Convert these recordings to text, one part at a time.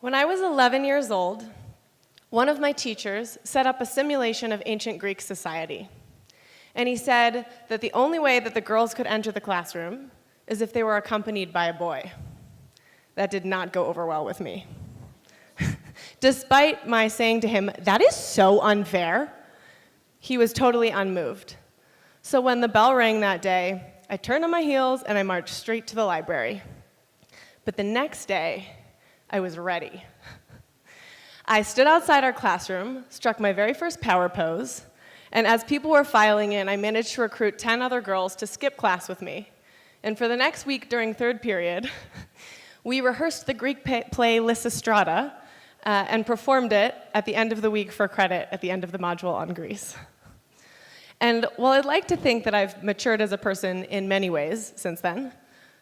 When I was 11 years old, one of my teachers set up a simulation of ancient Greek society. And he said that the only way that the girls could enter the classroom is if they were accompanied by a boy. That did not go over well with me. Despite my saying to him, "That is so unfair," he was totally unmoved. So when the bell rang that day, I turned on my heels and I marched straight to the library. But the next day, I was ready. I stood outside our classroom, struck my very first power pose, and as people were filing in, I managed to recruit 10 other girls to skip class with me. And for the next week during third period, we rehearsed the Greek play Lysistrata and performed it at the end of the week for credit at the end of the module on Greece. And while I'd like to think that I've matured as a person in many ways since then,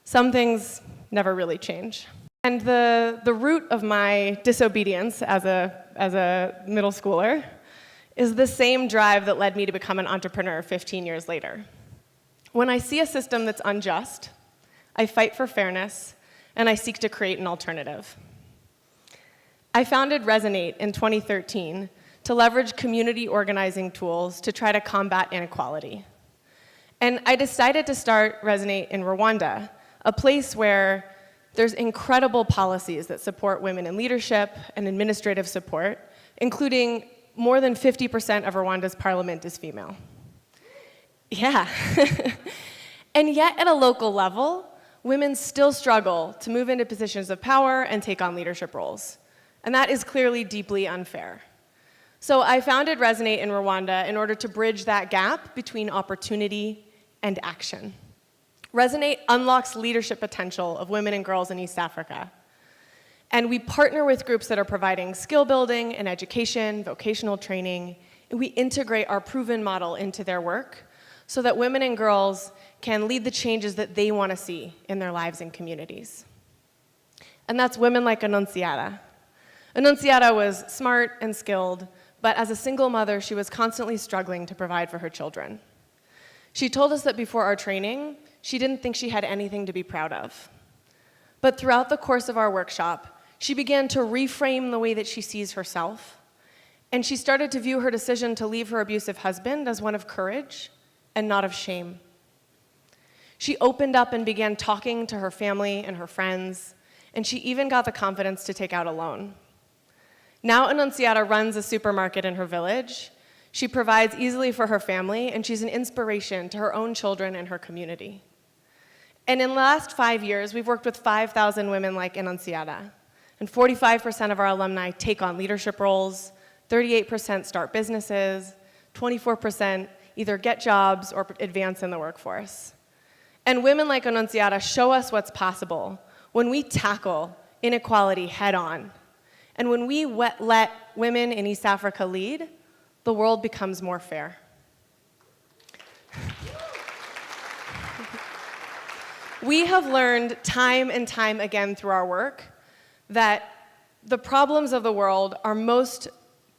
some things never really change. And the root of my disobedience as a middle schooler is the same drive that led me to become an entrepreneur 15 years later. When I see a system that's unjust, I fight for fairness, and I seek to create an alternative. I founded Resonate in 2013 to leverage community organizing tools to try to combat inequality. And I decided to start Resonate in Rwanda, a place where there's incredible policies that support women in leadership and administrative support, including more than 50% of Rwanda's parliament is female. Yeah. And yet, at a local level, women still struggle to move into positions of power and take on leadership roles. And that is clearly deeply unfair. So I founded Resonate in Rwanda in order to bridge that gap between opportunity and action. Resonate unlocks leadership potential of women and girls in East Africa. And we partner with groups that are providing skill building and education, vocational training, and we integrate our proven model into their work so that women and girls can lead the changes that they want to see in their lives and communities. And that's women like Annunziata. Annunziata was smart and skilled, but as a single mother, she was constantly struggling to provide for her children. She told us that before our training, she didn't think she had anything to be proud of. But throughout the course of our workshop, she began to reframe the way that she sees herself, and she started to view her decision to leave her abusive husband as one of courage and not of shame. She opened up and began talking to her family and her friends, and she even got the confidence to take out a loan. Now Annunziata runs a supermarket in her village. She provides easily for her family, and she's an inspiration to her own children and her community. And in the last 5 years, we've worked with 5,000 women like Annunziata, and 45% of our alumni take on leadership roles, 38% start businesses, 24% either get jobs or advance in the workforce. And women like Annunziata show us what's possible when we tackle inequality head on. And when we let women in East Africa lead, the world becomes more fair. We have learned time and time again through our work that the problems of the world are most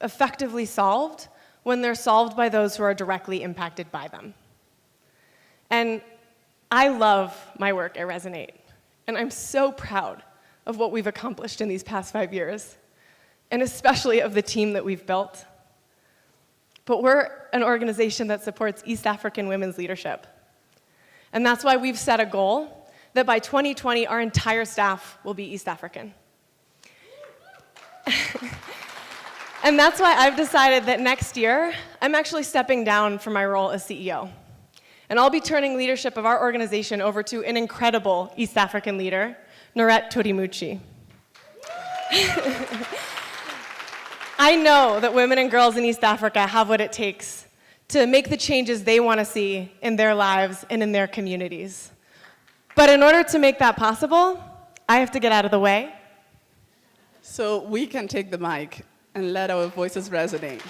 effectively solved when they're solved by those who are directly impacted by them. And I love my work at Resonate, and I'm so proud of what we've accomplished in these past 5 years, and especially of the team that we've built. But we're an organization that supports East African women's leadership. And that's why we've set a goal that by 2020, our entire staff will be East African. And that's why I've decided that next year, I'm actually stepping down from my role as CEO. And I'll be turning leadership of our organization over to an incredible East African leader, Noret Turimuchi. I know that women and girls in East Africa have what it takes to make the changes they want to see in their lives and in their communities. But in order to make that possible, I have to get out of the way. So we can take the mic and let our voices resonate.